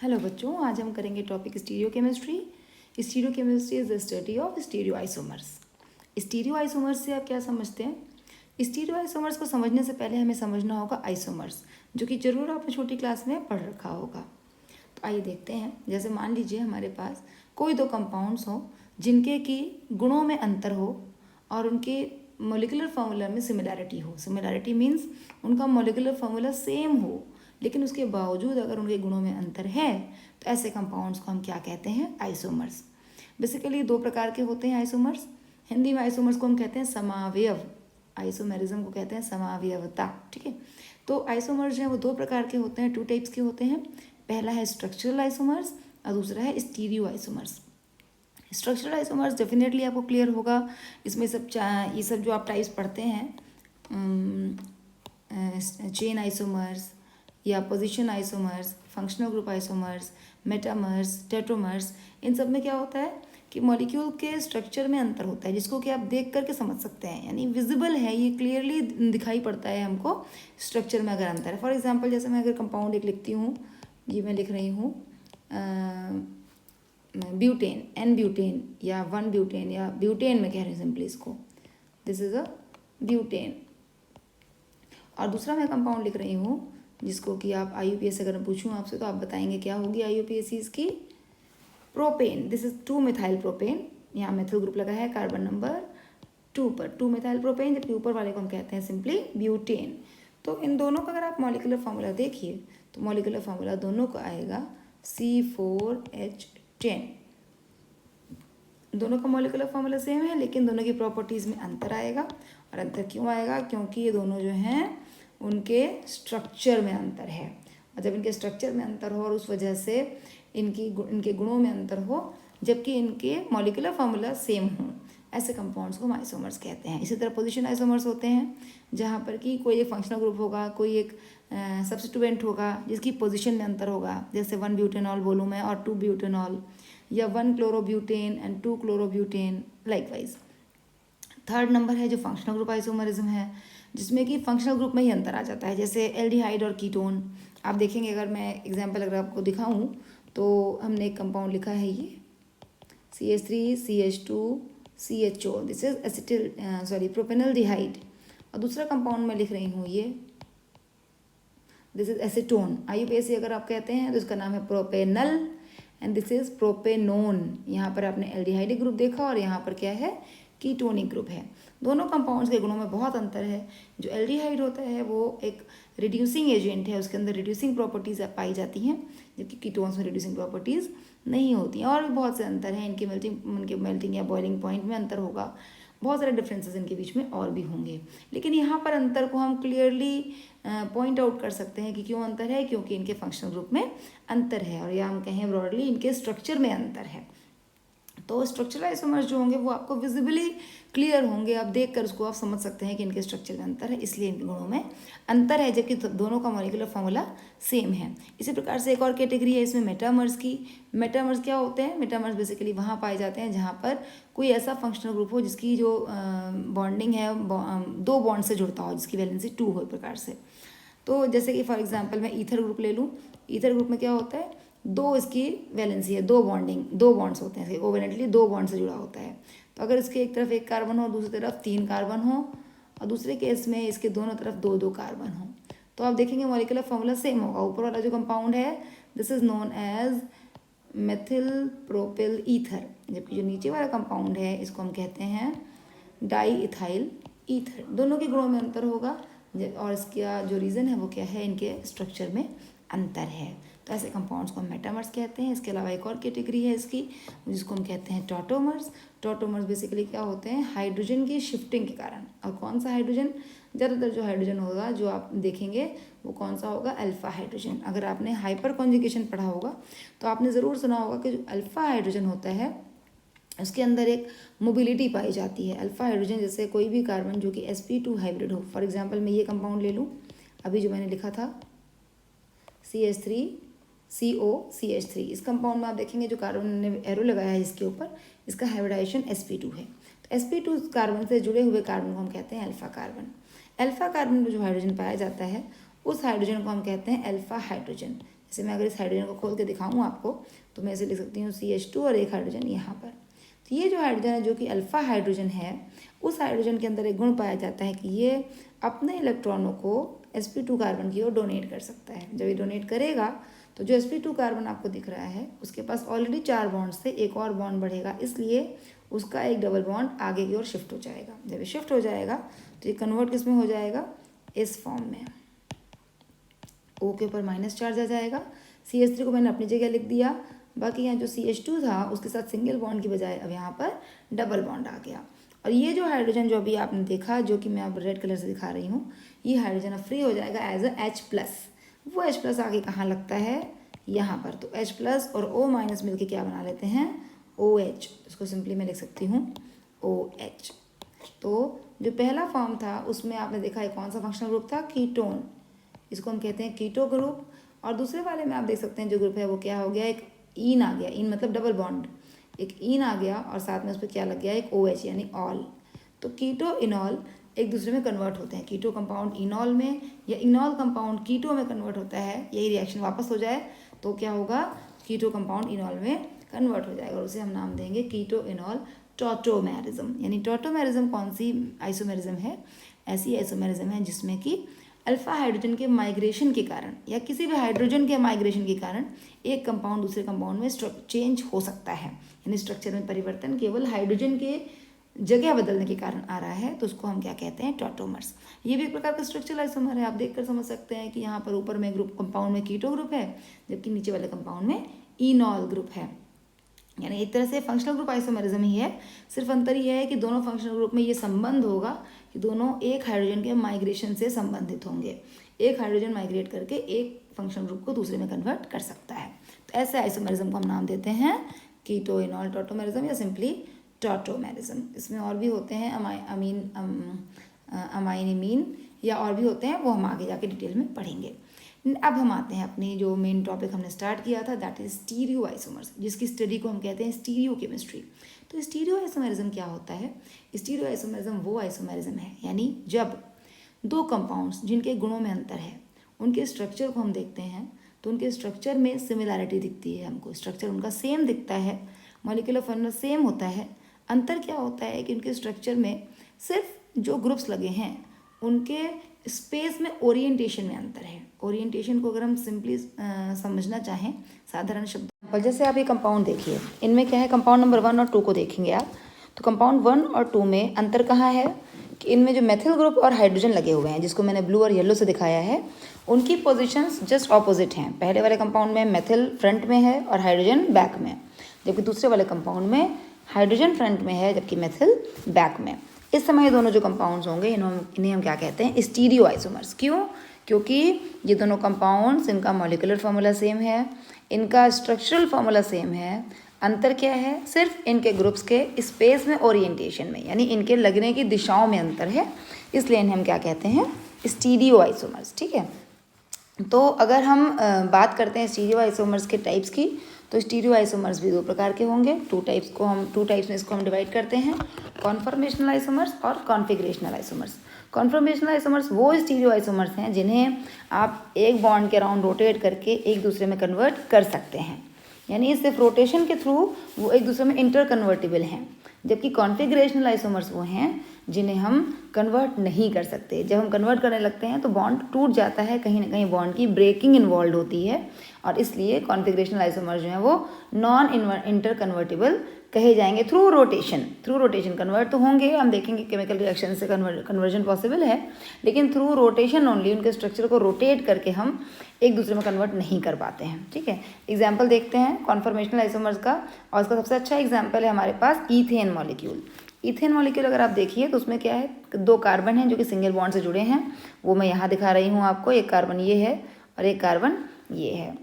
Hello बच्चों, आज हम करेंगे topic stereo chemistry. Stereo chemistry is the study of stereo isomers. Stereo isomers से आप क्या समझते हैं? स्टीरियो आइसोमर्स को समझने से पहले हमें समझना होगा आइसोमर्स, जो कि जरूर आपने छोटी क्लास में पढ़ रखा होगा। तो आइए देखते हैं। जैसे मान लीजिए हमारे पास कोई दो कंपाउंड्स हो जिनके की गुणों में अंतर हो और उनके मोलिकुलर फार्मूला में सिमिलैरिटी हो। सिमिलैरिटी मीन्स उनका मोलिकुलर फार्मूला सेम हो, लेकिन उसके बावजूद अगर उनके गुणों में अंतर है तो ऐसे कंपाउंड्स को हम क्या कहते हैं? आइसोमर्स। बेसिकली दो प्रकार के होते हैं आइसोमर्स। हिंदी में आइसोमर्स को हम कहते हैं समावयव। आइसोमेरिज्म को कहते हैं समावयवता। ठीक है, तो आइसोमर्स जो है वो दो प्रकार के होते हैं, टू टाइप्स के होते हैं। पहला है स्ट्रक्चरल आइसोमर्स और दूसरा है stereo isomers. Structural isomers definitely आपको क्लियर होगा। इसमें ये सब जो आप टाइप्स पढ़ते हैं, चेन आइसोमर्स या position isomers, functional group isomers, metamers, tautomers, इन सब में क्या होता है कि मॉलिक्यूल के स्ट्रक्चर में अंतर होता है, जिसको कि आप देख करके समझ सकते हैं, यानी विजिबल है, ये क्लियरली दिखाई पड़ता है हमको स्ट्रक्चर में अगर अंतर है। फॉर एग्जांपल जैसे मैं अगर कंपाउंड एक लिखती हूँ, ये मैं लिख रही हूँ ब्यूटेन, एन ब्यूटेन या वन ब्यूटेन या ब्यूटेन में कह रही हूँ सिंपली इसको, दिस इज अ ब्यूटेन। और दूसरा मैं कंपाउंड लिख रही हूँ जिसको कि आप IUPAC अगर मैं पूछूँ आपसे तो आप बताएंगे क्या होगी IUPAC इसकी? Propane. This is two methyl propane. यहाँ मेथिल ग्रुप लगा है कार्बन नंबर 2 पर, 2-मिथाइल प्रोपेन, जबकि ऊपर वाले को हम कहते हैं सिंपली ब्यूटेन। तो इन दोनों का अगर आप मॉलिकुलर फार्मूला देखिए तो मॉलिकुलर फार्मूला दोनों का आएगा C4H10। दोनों का मॉलिकुलर फार्मूला सेम है, लेकिन दोनों की प्रॉपर्टीज़ में अंतर आएगा। और अंतर क्यों आएगा? क्योंकि ये दोनों जो हैं उनके स्ट्रक्चर में अंतर है। और जब इनके स्ट्रक्चर में अंतर हो और उस वजह से इनके गुणों में अंतर हो, जबकि इनके मॉलिकुलर फार्मूला सेम हो, ऐसे कंपाउंड्स को हम आइसोमर्स कहते हैं। इसी तरह पोजीशन आइसोमर्स होते हैं, जहाँ पर कि कोई एक फंक्शनल ग्रुप होगा, कोई एक सब्स्टिट्यूएंट होगा जिसकी पोजीशन में अंतर होगा, जैसे 1 ब्यूटेनॉल बोलूँ मैं और 2 ब्यूटेनॉल, या 1 chlorobutane and 2 chlorobutane likewise. Third number है जो फंक्शनल ग्रुप आइसोमरिज्म है, जिसमें कि फंक्शनल ग्रुप में ही अंतर आ जाता है, जैसे एल्डिहाइड और कीटोन। आप देखेंगे, अगर मैं एग्जांपल अगर आपको दिखाऊं तो हमने एक कंपाउंड लिखा है ये CH3CH2CHO, this is acetyl propanaldehyde. और दूसरा कंपाउंड मैं लिख रही हूँ ये, दिस इज एसीटोन। IUPAC अगर आप कहते हैं तो इसका नाम है propanal and this is propanone. यहाँ पर आपने एल्डिहाइडिक ग्रुप देखा और यहाँ पर क्या है? कीटोनिक ग्रुप है। दोनों कंपाउंड्स के गुणों में बहुत अंतर है। जो एल्डिहाइड होता है वो एक रिड्यूसिंग एजेंट है, उसके अंदर रिड्यूसिंग प्रॉपर्टीज़ पाई जाती हैं, जबकि कीटोन्स में रिड्यूसिंग प्रॉपर्टीज़ नहीं होती हैं। और भी बहुत से अंतर हैं, इनके मेल्टिंग या बॉइलिंग पॉइंट में अंतर होगा, बहुत सारे डिफरेंसेस इनके बीच में और भी होंगे। लेकिन यहाँ पर अंतर को हम क्लियरली पॉइंट आउट कर सकते हैं कि क्यों अंतर है, क्योंकि इनके फंक्शनल ग्रुप में अंतर है, और या हम कहें ब्रॉडली इनके स्ट्रक्चर में अंतर है। तो स्ट्रक्चरल आइसोमर्स जो होंगे वो आपको विजिबली क्लियर होंगे, आप देखकर उसको आप समझ सकते हैं कि इनके स्ट्रक्चर में अंतर है, इसलिए इनके गुणों में अंतर है, जबकि दोनों का मॉलिक्यूलर फार्मूला सेम है। इसी प्रकार से एक और कैटेगरी है इसमें मेटामर्स की। मेटामर्स क्या होते हैं? मेटामर्स बेसिकली वहाँ पाए जाते हैं जहाँ पर कोई ऐसा फंक्शनल ग्रुप हो जिसकी जो बॉन्डिंग है दो बॉन्ड से जुड़ता हो, जिसकी वैलेंसी 2 हो प्रकार से। तो जैसे कि फॉर एग्जाम्पल मैं ईथर ग्रुप ले लूँ। ईथर ग्रुप में क्या होता है? दो इसकी वैलेंसी है, दो बॉन्ड्स होते हैं, कोवेलेंटली 2 बॉन्ड से जुड़ा होता है। तो अगर इसके एक तरफ 1 कार्बन हो, दूसरी तरफ 3 कार्बन हो, और दूसरे केस में इसके दोनों तरफ 2-2 कार्बन हो, तो आप देखेंगे मॉलिक्यूलर फार्मूला सेम होगा। ऊपर वाला जो कंपाउंड है this is known as methyl propyl ether, जबकि जो नीचे वाला कंपाउंड है इसको हम कहते हैं डाई इथाइल ईथर। दोनों के गुणों में अंतर होगा, और इसका जो रीज़न है वो क्या है? इनके स्ट्रक्चर में अंतर है। तो ऐसे कंपाउंड्स को हम मेटामर्स कहते हैं। इसके अलावा एक और कैटेगरी है इसकी, जिसको हम कहते हैं टॉटोमर्स। टॉटोमर्स बेसिकली क्या होते हैं? हाइड्रोजन की शिफ्टिंग के कारण। और कौन सा हाइड्रोजन? ज़्यादातर जो हाइड्रोजन होगा जो आप देखेंगे वो कौन सा होगा? Alpha hydrogen. अगर आपने हाइपर कॉन्जुगेशन पढ़ा होगा तो आपने ज़रूर सुना होगा कि जो अल्फा हाइड्रोजन होता है उसके अंदर एक मोबिलिटी पाई जाती है। अल्फा हाइड्रोजन जैसे कोई भी कार्बन जो कि sp2 हाइब्रिड हो, फॉर एग्जांपल मैं ये कंपाउंड ले लूँ अभी जो मैंने लिखा था CH3COCH3, इस कंपाउंड में आप देखेंगे जो कार्बन ने एरो लगाया है इसके ऊपर, इसका हाइब्रिडाइजेशन sp2 है। तो sp2 कार्बन से जुड़े हुए कार्बन को हम कहते हैं अल्फा कार्बन। अल्फा कार्बन में जो हाइड्रोजन पाया जाता है उस हाइड्रोजन को हम कहते हैं अल्फा हाइड्रोजन। जैसे मैं अगर इस हाइड्रोजन को खोल के दिखाऊँ आपको, तो मैं इसे लिख सकती हूँ CH2 और एक हाइड्रोजन यहाँ पर। तो ये जो हाइड्रोजन है जो कि अल्फ़ा हाइड्रोजन है, उस हाइड्रोजन के अंदर एक गुण पाया जाता है कि ये अपने इलेक्ट्रॉनों को sp2 कार्बन की ओर डोनेट कर सकता है। जब ये डोनेट करेगा तो जो sp2 कार्बन आपको दिख रहा है उसके पास ऑलरेडी 4 बॉन्ड्स थे, एक और बॉन्ड बढ़ेगा, इसलिए उसका एक डबल बॉन्ड आगे की ओर शिफ्ट हो जाएगा। जब ये शिफ्ट हो जाएगा तो ये कन्वर्ट किस में हो जाएगा, इस फॉर्म में। O के ऊपर माइनस चार्ज आ जाएगा, CH3 को मैंने अपनी जगह लिख दिया, बाकी यहाँ जो CH2 था उसके साथ सिंगल बॉन्ड की बजाय अब यहाँ पर डबल बॉन्ड आ गया। और ये जो हाइड्रोजन जो अभी आपने देखा, जो कि मैं अब रेड कलर से दिखा रही हूँ, ये हाइड्रोजन अब फ्री हो जाएगा एज अ H+। वो H+ आगे कहाँ लगता है, यहाँ पर। तो H+ और O- मिलके क्या बना लेते हैं, OH। इसको सिंपली मैं लिख सकती हूँ OH। तो जो पहला फॉर्म था उसमें आपने देखा है कौन सा फंक्शनल ग्रुप था, कीटोन, इसको हम कहते हैं कीटो ग्रुप। और दूसरे वाले में आप देख सकते हैं जो ग्रुप है वो क्या हो गया, एक ईन आ गया, ईन मतलब डबल बॉन्ड, एक ईन आ गया और साथ में उस पर क्या लग गया, एक OH यानी ऑल। तो कीटो इनॉल एक दूसरे में कन्वर्ट होते हैं, कीटो कंपाउंड इनॉल में या इनॉल कंपाउंड कीटो में कन्वर्ट होता है। यही रिएक्शन वापस हो जाए तो क्या होगा, कीटो कंपाउंड इनॉल में कन्वर्ट हो जाएगा और उसे हम नाम देंगे कीटो इनॉल टॉटोमेरिज्म। यानी टॉटोमेरिज्म कौन सी आइसोमेरिज्म है, ऐसी आइसोमेरिज्म है जिसमें कि अल्फा हाइड्रोजन के माइग्रेशन के कारण या किसी भी हाइड्रोजन के माइग्रेशन के कारण एक कंपाउंड दूसरे कंपाउंड में चेंज हो सकता है। यानी स्ट्रक्चर में परिवर्तन केवल हाइड्रोजन के जगह बदलने के कारण आ रहा है, तो उसको हम क्या कहते हैं, टॉटोमर्स। ये भी एक प्रकार का स्ट्रक्चरल आइसोमर है। आप देखकर समझ सकते हैं कि यहाँ पर ऊपर में ग्रुप कंपाउंड में कीटो ग्रुप है, जबकि नीचे वाले कंपाउंड में इनॉल ग्रुप है। यानी एक तरह से फंक्शनल ग्रुप आइसोमेरिज्म ही है, सिर्फ अंतर यह है कि दोनों फंक्शनल ग्रुप में ये संबंध होगा कि दोनों एक हाइड्रोजन के माइग्रेशन से संबंधित होंगे। एक हाइड्रोजन माइग्रेट करके एक फंक्शनल ग्रुप को दूसरे में कन्वर्ट कर सकता है। तो ऐसे आइसोमेरिज्म को हम नाम देते हैं कीटो इनॉल टॉटोमेरिज्म या सिंपली टॉटोमेरिज्म। इसमें और भी होते हैं अमाइनिमीन या और भी होते हैं, वो हम आगे जाके डिटेल में पढ़ेंगे। अब हम आते हैं अपनी जो मेन टॉपिक हमने स्टार्ट किया था, दैट इज स्टीरियो आइसोमर्स, जिसकी स्टडी को हम कहते हैं स्टीरियो केमिस्ट्री। तो स्टीरियो आइसोमेरिज्म क्या होता है, स्टीरियो आइसोमेरिज्म वो आइसोमेरिज्म है यानी जब दो कंपाउंड्स जिनके गुणों में अंतर है, उनके स्ट्रक्चर को हम देखते हैं तो उनके स्ट्रक्चर में सिमिलैरिटी दिखती है, हमको स्ट्रक्चर उनका सेम दिखता है, मॉलिक्यूलर फॉर्मूला सेम होता है। अंतर क्या होता है कि उनके स्ट्रक्चर में सिर्फ जो ग्रुप्स लगे हैं उनके स्पेस में ओरिएंटेशन में अंतर है। ओरिएंटेशन को अगर हम सिंपली समझना चाहें साधारण शब्द, जैसे आप ये कंपाउंड देखिए, इनमें क्या है, कंपाउंड नंबर 1 और 2 को देखेंगे आप, तो कंपाउंड 1 और 2 में अंतर कहाँ है कि इनमें जो मेथिल ग्रुप और हाइड्रोजन लगे हुए हैं, जिसको मैंने ब्लू और येलो से दिखाया है, उनकी पोजीशंस जस्ट ऑपोजिट हैं। पहले वाले कंपाउंड में मेथिल फ्रंट में है और हाइड्रोजन बैक में, जबकि दूसरे वाले कंपाउंड में हाइड्रोजन फ्रंट में है जबकि मेथिल बैक में। इस समय दोनों जो कंपाउंड्स होंगे इन्हें हम क्या कहते हैं, स्टीरियो आइसोमर्स। क्यों, क्योंकि ये दोनों कंपाउंड्स, इनका मॉलिक्यूलर फार्मूला सेम है, इनका स्ट्रक्चरल फार्मूला सेम है। अंतर क्या है, सिर्फ इनके ग्रुप्स के स्पेस में ओरिएंटेशन में, यानी इनके लगने की दिशाओं में अंतर है, इसलिए इन्हें हम क्या कहते हैं, स्टीरियो आइसोमर्स। ठीक है, तो अगर हम बात करते हैं स्टीरियो आइसोमर्स के टाइप्स की, तो स्टीरियो आइसोमर्स भी 2 प्रकार के होंगे। 2 टाइप्स में इसको हम डिवाइड करते हैं, कॉन्फॉर्मेशनल आइसोमर्स और कॉन्फिगरेशनल आइसोमर्स। कॉन्फॉर्मेशनल आइसोमर्स वो स्टीरियो आइसोमर्स हैं जिन्हें आप एक बॉन्ड के अराउंड रोटेट करके एक दूसरे में कन्वर्ट कर सकते हैं, यानी सिर्फ रोटेशन के थ्रू वो एक दूसरे में इंटर कन्वर्टिबल हैं। जबकि कॉन्फिगरेशनल आइसोमर्स वो हैं जिन्हें हम कन्वर्ट नहीं कर सकते। जब हम कन्वर्ट करने लगते हैं तो बॉन्ड टूट जाता है, कहीं ना कहीं बॉन्ड की ब्रेकिंग इन्वॉल्व होती है, और इसलिए कॉन्फिगरेशनल आइसोमर्स जो हैं वो नॉन इंटर कन्वर्टिबल कहे जाएंगे। थ्रू रोटेशन कन्वर्ट तो होंगे, हम देखेंगे केमिकल रिएक्शन से कन्वर्जन पॉसिबल है, लेकिन थ्रू रोटेशन ओनली, उनके स्ट्रक्चर को रोटेट करके हम एक दूसरे में कन्वर्ट नहीं कर पाते हैं। ठीक है, एग्जाम्पल देखते हैं कॉन्फॉर्मेशनल आइसोमर्स का, और उसका सबसे अच्छा एग्जाम्पल है हमारे पास ईथेन मॉलिक्यूल। ईथेन मॉलिक्यूल अगर आप देखिए तो उसमें क्या है, 2 कार्बन हैं जो कि सिंगल बॉन्ड से जुड़े हैं, वो मैं यहाँ दिखा रही हूँ आपको। एक कार्बन ये है और एक कार्बन ये है।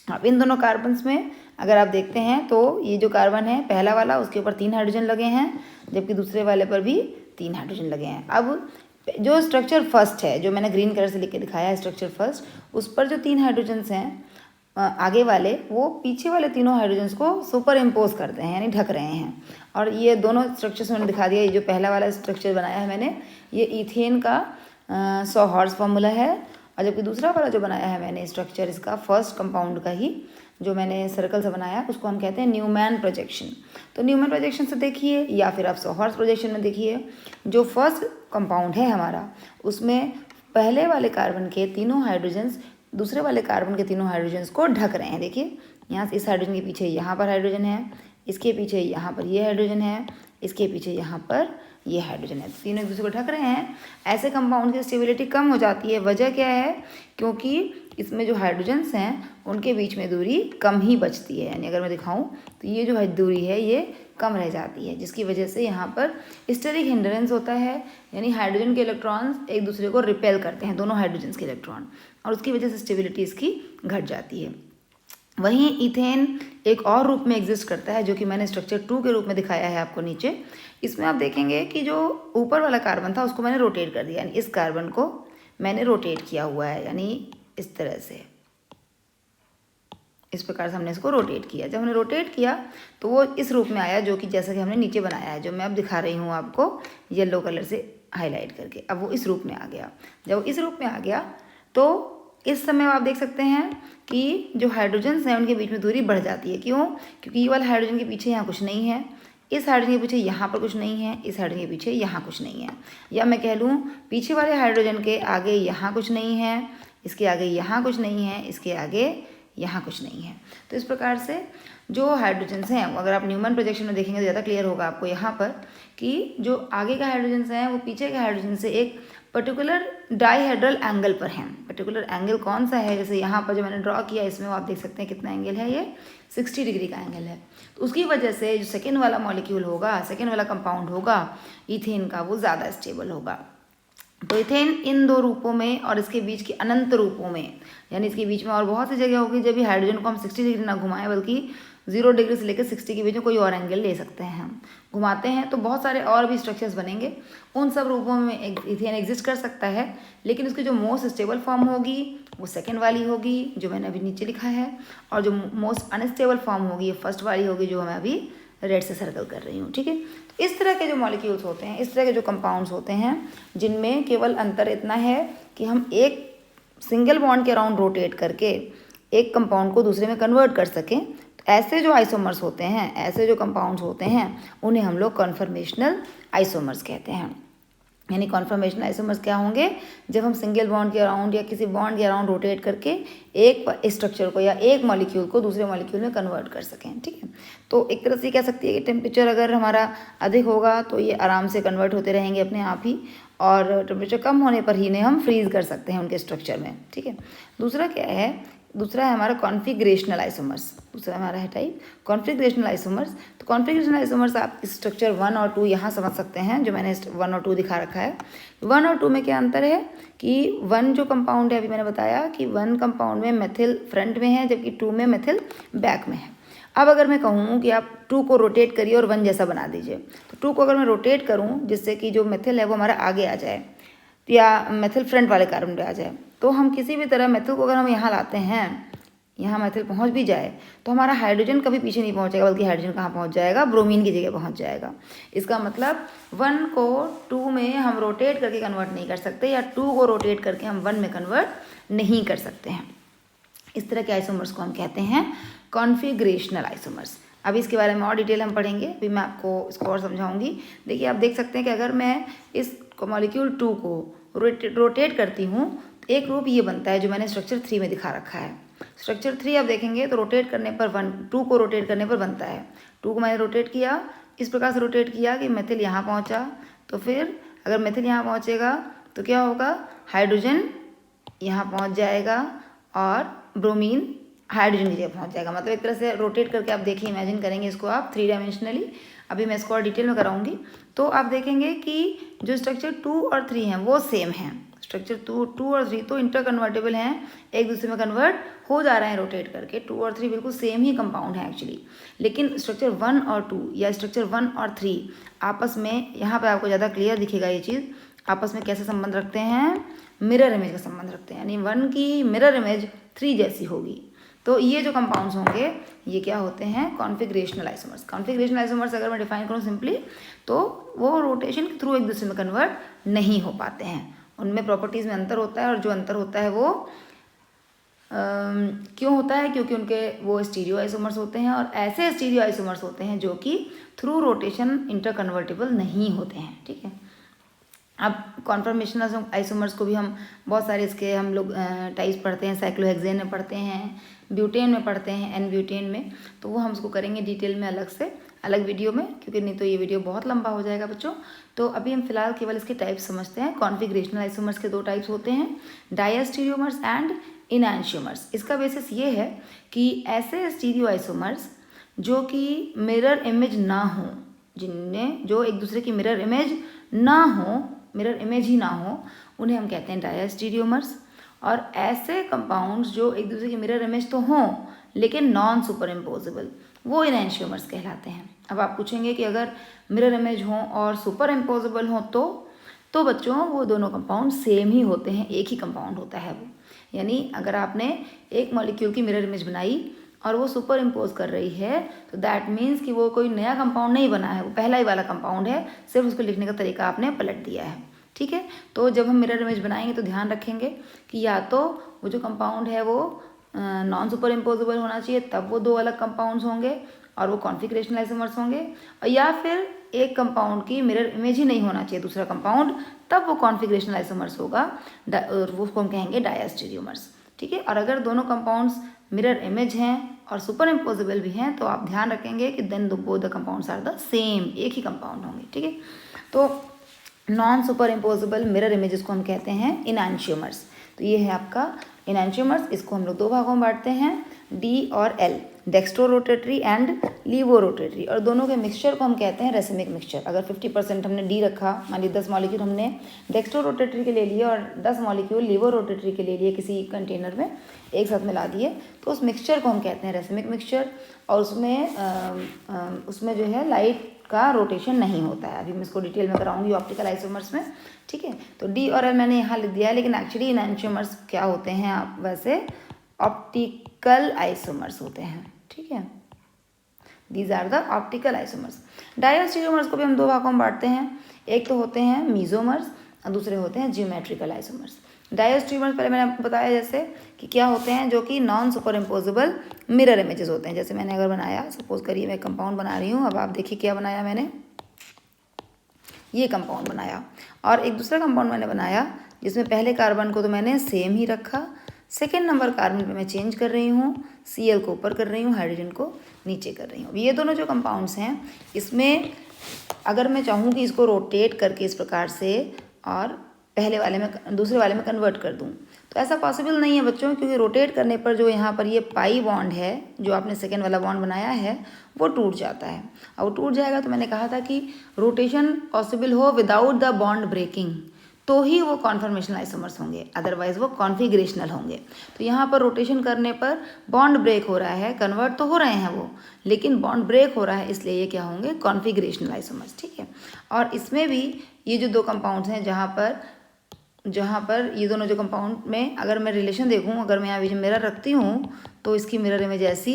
अब इन दोनों कार्बन्स में अगर आप देखते हैं तो ये जो कार्बन है पहला वाला, उसके ऊपर 3 हाइड्रोजन लगे हैं, जबकि दूसरे वाले पर भी 3 हाइड्रोजन लगे हैं। अब जो स्ट्रक्चर फर्स्ट है, जो मैंने ग्रीन कलर से लिख के दिखाया है स्ट्रक्चर फर्स्ट, उस पर जो 3 हाइड्रोजन्स हैं आगे वाले, वो पीछे वाले तीनों हाइड्रोजन्स को सुपर इम्पोज करते हैं, यानी ढक रहे हैं। और ये दोनों स्ट्रक्चर्स मैंने दिखा दिया। ये जो पहला वाला स्ट्रक्चर बनाया है मैंने, ये ईथेन का 100 हॉर्स फार्मूला है, और जबकि दूसरा वाला जो बनाया है मैंने स्ट्रक्चर इसका फर्स्ट कंपाउंड का ही जो मैंने सर्कल से बनाया उसको हम कहते हैं न्यूमैन प्रोजेक्शन। तो न्यूमैन प्रोजेक्शन से देखिए या फिर आप सॉहर्स प्रोजेक्शन में देखिए, जो फर्स्ट कंपाउंड है हमारा उसमें पहले वाले कार्बन के तीनों हाइड्रोजन्स दूसरे वाले कार्बन के तीनों हाइड्रोजन्स को ढक रहे हैं। देखिए यहाँ से इस हाइड्रोजन के पीछे यहाँ पर हाइड्रोजन है, इसके पीछे यहाँ पर ये हाइड्रोजन है, इसके पीछे यहाँ पर ये हाइड्रोजन है, तीनों एक दूसरे को ढक रहे हैं। ऐसे कंपाउंड की स्टेबिलिटी कम हो जाती है। वजह क्या है? क्योंकि इसमें जो हाइड्रोजन्स हैं उनके बीच में दूरी कम ही बचती है। यानी अगर मैं दिखाऊं तो ये जो दूरी है ये कम रह जाती है, जिसकी वजह से यहाँ पर स्टेरिक हिंड्रेंस होता है। यानी हाइड्रोजन के इलेक्ट्रॉन्स एक दूसरे को रिपेल करते हैं, दोनों हाइड्रोजन्स के इलेक्ट्रॉन, और उसकी वजह से स्टेबिलिटी इसकी घट जाती है। वहीं इथेन एक और रूप में एग्जिस्ट करता है जो कि मैंने स्ट्रक्चर 2 के रूप में दिखाया है आपको नीचे। इसमें आप देखेंगे कि जो ऊपर वाला कार्बन था उसको मैंने रोटेट कर दिया, यानी इस कार्बन को मैंने रोटेट किया हुआ है, यानी इस तरह से, इस प्रकार से हमने इसको रोटेट किया। जब हमने रोटेट किया तो वो इस रूप में आया जो कि जैसा कि हमने नीचे बनाया है, जो मैं अब दिखा रही हूँ आपको येलो कलर से हाईलाइट करके। अब वो इस रूप में आ गया। जब वो इस रूप में आ गया तो इस समय आप देख सकते हैं कि जो हाइड्रोजन्स हैं उनके बीच में दूरी बढ़ जाती है। क्यों? क्योंकि ये वाला हाइड्रोजन के पीछे यहाँ कुछ नहीं है, इस हाइड्रोजन के पीछे यहाँ पर कुछ नहीं है, इस हाइड्रोजन के पीछे यहाँ कुछ नहीं है, या मैं कह लूँ पीछे वाले हाइड्रोजन के आगे यहाँ कुछ नहीं है, इसके आगे यहाँ कुछ नहीं है, इसके आगे यहाँ कुछ नहीं है। तो इस प्रकार से जो हाइड्रोजन्स हैं, अगर आप न्यूमैन प्रोजेक्शन में देखेंगे तो ज़्यादा क्लियर होगा आपको यहाँ पर कि जो आगे का हाइड्रोजन्स हैं वो पीछे के हाइड्रोजन से एक पर्टिकुलर डाईहेड्रल एंगल पर हैं। पर्टिकुलर एंगल कौन सा है? जैसे यहाँ पर जो मैंने ड्रॉ किया इसमें आप देख सकते हैं कितना एंगल है, ये 60 डिग्री का एंगल है। तो उसकी वजह से जो सेकेंड वाला मॉलिक्यूल होगा, सेकेंड वाला कंपाउंड होगा इथेन का, वो ज़्यादा स्टेबल होगा। तो इथेन इन 2 रूपों में और इसके बीच के अनंत रूपों में, यानी इसके बीच में और बहुत सी जगह होगी जब भी हाइड्रोजन को हम 60 डिग्री ना घुमाएं, बल्कि 0 डिग्री से लेकर 60 के बीच में कोई और एंगल ले सकते हैं हम, घुमाते हैं तो बहुत सारे और भी स्ट्रक्चर्स बनेंगे। उन सब रूपों में इथेन एग्जिस्ट कर सकता है, लेकिन उसकी जो मोस्ट स्टेबल फॉर्म होगी वो सेकेंड वाली होगी जो मैंने अभी नीचे लिखा है, और जो मोस्ट अनस्टेबल फॉर्म होगी ये फर्स्ट वाली होगी जो मैं अभी रेड से सर्कल कर रही हूँ। ठीक है, तो इस तरह के जो मॉलिक्यूल्स होते हैं, इस तरह के जो कंपाउंड्स होते हैं, जिनमें केवल अंतर इतना है कि हम एक सिंगल बॉन्ड के अराउंड रोटेट करके एक कंपाउंड को दूसरे में कन्वर्ट कर सकें। तो ऐसे जो आइसोमर्स होते हैं, ऐसे जो कंपाउंड्स होते हैं, उन्हें हम लोग कॉन्फर्मेशनल आइसोमर्स कहते हैं। यानी कॉन्फर्मेशनल आइसोमर्स क्या होंगे? जब हम सिंगल बॉन्ड के अराउंड या किसी बॉन्ड के अराउंड रोटेट करके एक स्ट्रक्चर को या एक मॉलिक्यूल को दूसरे मॉलिक्यूल में कन्वर्ट कर सकें। ठीक है, तो एक तरह से कह सकती है कि टेम्परेचर अगर हमारा अधिक होगा तो ये आराम से कन्वर्ट होते रहेंगे अपने आप ही, और टेम्परेचर कम होने पर ही इन्हें हम फ्रीज कर सकते हैं उनके स्ट्रक्चर में। ठीक है, दूसरा क्या है? दूसरा है हमारा कॉन्फिगरेशनल आइसोमर्स। दूसरा हमारा है टाइप कॉन्फिगरेशनल आइसोमर्स। तो कॉन्फिगरेशनल आइसोमर्स आप स्ट्रक्चर 1 और 2 यहाँ समझ सकते हैं, जो मैंने 1 और 2 दिखा रखा है। 1 और 2 में क्या अंतर है कि 1 जो कंपाउंड है, अभी मैंने बताया कि 1 कंपाउंड में मेथिल फ्रंट में है जबकि 2 में मेथिल बैक में है। अब अगर मैं कहूँ कि आप 2 को रोटेट करिए और 1 जैसा बना दीजिए, तो 2 को अगर मैं रोटेट करूँ जिससे कि जो मेथिल है वो हमारा आगे आ जाए या मेथिल फ्रंट वाले कार्बन पे आ जाए, तो हम किसी भी तरह मेथिल को अगर हम यहाँ लाते हैं, यहाँ मेथिल पहुँच भी जाए तो हमारा हाइड्रोजन कभी पीछे नहीं पहुँचेगा, बल्कि हाइड्रोजन कहाँ पहुँच जाएगा? ब्रोमीन की जगह पहुँच जाएगा। इसका मतलब 1 को 2 में हम रोटेट करके कन्वर्ट नहीं कर सकते, या 2 को रोटेट करके हम 1 में कन्वर्ट नहीं कर सकते हैं। इस तरह के आइसोमर्स को हम कहते हैं कॉन्फिगरेशनल आइसोमर्स। अभी इसके बारे में और डिटेल हम पढ़ेंगे, अभी मैं आपको इसको और समझाऊंगी। देखिए आप देख सकते हैं कि अगर मैं इस मॉलिक्यूल 2 को रोटेट करती हूँ तो एक रूप ये बनता है जो मैंने स्ट्रक्चर 3 में दिखा रखा है। स्ट्रक्चर 3 आप देखेंगे तो रोटेट करने पर 2 को रोटेट करने पर बनता है। 2 को मैंने रोटेट किया, इस प्रकार से रोटेट किया कि मेथिल यहाँ पहुँचा, तो फिर अगर मेथिल यहाँ पहुँचेगा तो क्या होगा? हाइड्रोजन यहाँ पहुँच जाएगा और ब्रोमीन हाइड्रोजन की जगह पहुँच जाएगा। मतलब एक तरह से रोटेट करके आप देखिए, इमेजिन करेंगे इसको आप 3 डायमेंशनली। अभी मैं इसको और डिटेल में कराऊंगी। तो आप देखेंगे कि जो स्ट्रक्चर 2 और 3 हैं वो सेम हैं। स्ट्रक्चर 2 और 3 तो इंटर कन्वर्टेबल हैं, एक दूसरे में कन्वर्ट हो जा रहे हैं रोटेट करके। 2 और 3 बिल्कुल सेम ही कंपाउंड है एक्चुअली, लेकिन स्ट्रक्चर 1 और 2 या स्ट्रक्चर 1 और 3 आपस में, यहाँ पे आपको ज़्यादा क्लियर दिखेगा ये चीज़, आपस में कैसे संबंध रखते हैं? मिरर इमेज का संबंध रखते हैं, यानी 1 की मिरर इमेज 3 जैसी होगी। तो ये जो कंपाउंड्स होंगे ये क्या होते हैं? Configurational isomers. कॉन्फिगरेशनल आइसोमर्स अगर मैं डिफाइन करूँ सिंपली, तो वो रोटेशन के थ्रू एक दूसरे में कन्वर्ट नहीं हो पाते हैं, उनमें प्रॉपर्टीज़ में अंतर होता है, और जो अंतर होता है वो क्यों होता है? क्योंकि उनके वो स्टीरियो आइसोमर्स होते हैं, और ऐसे स्टीरियो आइसोमर्स होते हैं जो कि थ्रू रोटेशन इंटरकन्वर्टेबल नहीं होते हैं, ठीक है। अब कॉन्फर्मेशनल आइसोमर्स को भी हम बहुत सारे इसके हम लोग टाइप्स पढ़ते हैं, साइक्लोहेक्सेन में पढ़ते हैं, ब्यूटेन में पढ़ते हैं, एन ब्यूटेन में, तो वो हम उसको करेंगे डिटेल में अलग से, अलग वीडियो में, क्योंकि नहीं तो ये वीडियो बहुत लंबा हो जाएगा बच्चों। तो अभी हम फिलहाल केवल इसके टाइप्स समझते हैं। कॉन्फिगरेशनल आइसोमर्स के 2 टाइप्स होते हैं, डायस्टीरियोमर्स एंड इनैंशियोमर्स। इसका बेसिस ये है कि ऐसे स्टीरियो आइसोमर्स जो कि मिरर इमेज ना हो, जिनमें जो एक दूसरे की मिरर इमेज ना हो, मिरर इमेज ही ना हो, उन्हें हम कहते हैं डायस्टीरियोमर्स। और ऐसे कंपाउंड्स जो एक दूसरे की मिरर इमेज तो हों लेकिन नॉन सुपर इम्पोजेबल, वो इनैंशियोमर्स कहलाते हैं। अब आप पूछेंगे कि अगर मिरर इमेज हों और सुपर इम्पोजेबल हों तो बच्चों वो दोनों कंपाउंड सेम ही होते हैं, एक ही कंपाउंड होता है वो। यानी अगर आपने एक मॉलिक्यूल की मिरर इमेज बनाई और वो सुपर इम्पोज कर रही है, तो दैट मीन्स कि वो कोई नया कंपाउंड नहीं बना है, वो पहला ही वाला कंपाउंड है, सिर्फ उसको लिखने का तरीका आपने पलट दिया है, ठीक है। तो जब हम मिरर इमेज बनाएंगे तो ध्यान रखेंगे कि या तो वो जो कंपाउंड है वो नॉन सुपर इम्पोजेबल होना चाहिए, तब वो 2 अलग कंपाउंड्स होंगे और वो कॉन्फिगरेशनल आइसोमर्स होंगे, और या फिर एक कंपाउंड की मिरर इमेज ही नहीं होना चाहिए दूसरा कंपाउंड, तब वो कॉन्फिगरेशनल आइसोमर्स होगा, वो उसको हम कहेंगे डायस्टीरियोमर्स, ठीक है। और अगर दोनों कंपाउंड्स मिरर इमेज हैं और सुपर इम्पोजेबल भी हैं, तो आप ध्यान रखेंगे कि then both the compounds are the same, एक ही कंपाउंड होंगे, ठीक है। तो non superimposable mirror images को हम कहते हैं इनैंशियोमर्स। तो ये है आपका इनैंशियोमर्स। इसको हम लोग 2 भागों में बांटते हैं, डी और L, dextro rotatory and levo rotatory, और दोनों के मिक्सचर को हम कहते हैं रेसिमिक मिक्सचर। अगर 50% हमने डी रखा, मान लीजिए 10 मॉलिक्यूल हमने डेक्स्ट्रो रोटेटरी के ले लिए और 10 मॉलिक्यूल लीवो रोटेटरी के ले लिए किसी कंटेनर में, एक साथ मिला दिए, तो उस मिक्सचर को हम कहते हैं रेसिमिक मिक्सचर। और उसमें जो है लाइट का रोटेशन नहीं होता है। अभी मैं इसको डिटेल में कराऊंगी ऑप्टिकल आइसोमर्स में, ठीक है। तो डी और एल मैंने यहाँ लिख दिया है, लेकिन एक्चुअली इनैंशियोमर्स क्या होते हैं, आप वैसे ऑप्टिकल आइसोमर्स होते हैं, ठीक है। These are the optical isomers. Diastereomers को भी हम 2 भागों में बांटते हैं, एक तो होते हैं मीजोमर्स और दूसरे होते हैं जियोमेट्रिकल आइसोमर्स। डायस्टीरियोमर्स पहले मैंने आपको बताया जैसे कि क्या होते हैं, जो कि non superimposable mirror images होते हैं। जैसे मैंने अगर बनाया, सपोज करिए मैं कंपाउंड बना रही हूँ, अब आप देखिए क्या बनाया मैंने, ये कंपाउंड बनाया, और एक दूसरा कंपाउंड मैंने बनाया जिसमें पहले कार्बन को तो मैंने सेम ही रखा, सेकेंड नंबर कार्बन पे मैं चेंज कर रही हूँ, Cl को ऊपर कर रही हूँ, हाइड्रोजन को नीचे कर रही हूँ। ये दोनों जो कंपाउंड्स हैं, इसमें अगर मैं चाहूँ कि इसको रोटेट करके इस प्रकार से और पहले वाले में दूसरे वाले में कन्वर्ट कर दूँ, तो ऐसा पॉसिबल नहीं है बच्चों, क्योंकि रोटेट करने पर जो यहाँ पर ये पाई बॉन्ड है, जो आपने सेकेंड वाला बॉन्ड बनाया है, वो टूट जाता है। और वो टूट जाएगा तो मैंने कहा था कि रोटेशन पॉसिबल हो विदाउट द बॉन्ड ब्रेकिंग, तो ही वो कॉन्फर्मेशनल आइसोमर्स होंगे, अदरवाइज वो कॉन्फिगरेशनल होंगे। तो यहाँ पर रोटेशन करने पर बॉन्ड ब्रेक हो रहा है, कन्वर्ट तो हो रहे हैं वो, लेकिन बॉन्ड ब्रेक हो रहा है, इसलिए ये क्या होंगे, कॉन्फिगरेशनल आइसोमर्स, ठीक है। और इसमें भी ये जो 2 कंपाउंड्स हैं, जहाँ पर ये दोनों जो कंपाउंड में अगर मैं रिलेशन देखूँ, अगर मैं यहाँ मिरर रखती हूँ तो इसकी मिरर इमेज ऐसी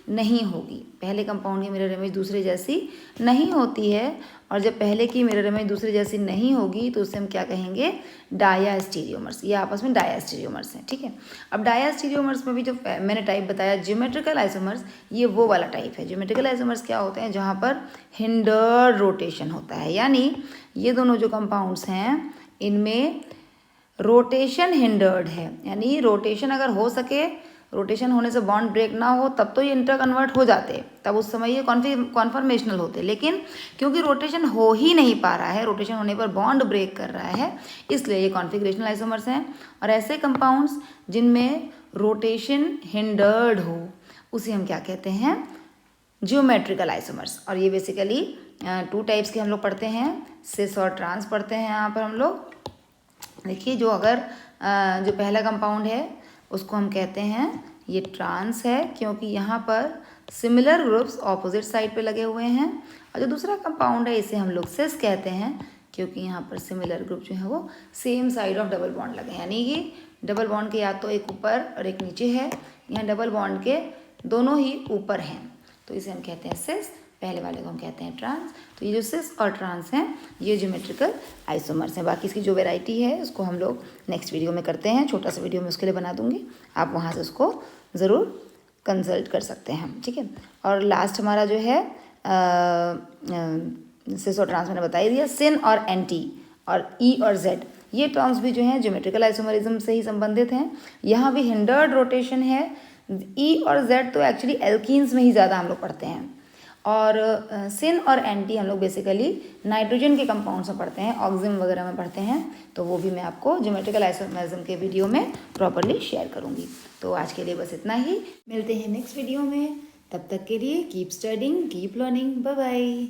नहीं होगी, पहले कंपाउंड की मिरर इमेज दूसरे जैसी नहीं होती है, और जब पहले की मिरर इमेज दूसरे जैसी नहीं होगी तो उससे हम क्या कहेंगे, डायस्टीरियोमर्स। ये आपस में डायस्टीरियोमर्स हैं, ठीक है। अब डायस्टीरियोमर्स में भी जो मैंने टाइप बताया ज्योमेट्रिकल आइसोमर्स, ये वो वाला टाइप है। ज्योमेट्रिकल आइसोमर्स क्या होते हैं, जहाँ पर हिंडर्ड रोटेशन होता है, यानी ये दोनों जो कंपाउंड्स हैं इनमें रोटेशन हिंडर्ड है, यानी रोटेशन अगर हो सके, रोटेशन होने से बॉन्ड ब्रेक ना हो, तब तो ये इंटर कन्वर्ट हो जाते, तब उस समय ये कॉन्फर्मेशनल होते, लेकिन क्योंकि रोटेशन हो ही नहीं पा रहा है, रोटेशन होने पर बॉन्ड ब्रेक कर रहा है, इसलिए ये कॉन्फिगरेशनल आइसोमर्स हैं। और ऐसे कंपाउंड्स जिनमें रोटेशन हिंडर्ड हो, उसे हम क्या कहते हैं, जियोमेट्रिकल आइसोमर्स। और ये बेसिकली 2 टाइप्स के हम लोग पढ़ते हैं, सिस और ट्रांस पढ़ते हैं यहाँ पर हम लोग। देखिए, जो जो पहला कंपाउंड है उसको हम कहते हैं ये ट्रांस है, क्योंकि यहाँ पर सिमिलर ग्रुप्स ऑपोजिट साइड पे लगे हुए हैं। और जो दूसरा कंपाउंड है इसे हम लोग सिस कहते हैं, क्योंकि यहाँ पर सिमिलर ग्रुप जो है वो same side of double bond लगे हैं, यानी कि डबल बॉन्ड के या तो एक ऊपर और एक नीचे है, यहाँ डबल बॉन्ड के दोनों ही ऊपर हैं, तो इसे हम कहते हैं सिस। पहले वाले को हम कहते हैं ट्रांस। तो ये जो सिस और ट्रांस हैं ये ज्योमेट्रिकल आइसोमर्स हैं। बाकी इसकी जो वैरायटी है उसको हम लोग नेक्स्ट वीडियो में करते हैं, छोटा सा वीडियो मैं उसके लिए बना दूंगी, आप वहाँ से उसको ज़रूर कंसल्ट कर सकते हैं, ठीक है। और लास्ट हमारा जो है सिस और ट्रांस मैंने बता ही दिया। सिन और एंटी और ई और जेड ये टर्म्स भी जो हैं ज्योमेट्रिकल आइसोमरिज्म से ही संबंधित हैं। यहाँ भी हिंडर्ड रोटेशन है। ई और जेड तो एक्चुअली एल्कीन्स में ही ज़्यादा हम लोग पढ़ते हैं, और सिन और एंटी हम लोग बेसिकली नाइट्रोजन के कंपाउंड्स में पढ़ते हैं, ऑक्सिम वगैरह में पढ़ते हैं। तो वो भी मैं आपको ज्योमेट्रिकल आइसोमरिज्म के वीडियो में प्रॉपरली शेयर करूँगी। तो आज के लिए बस इतना ही, मिलते हैं नेक्स्ट वीडियो में। तब तक के लिए keep studying, keep learning, bye bye.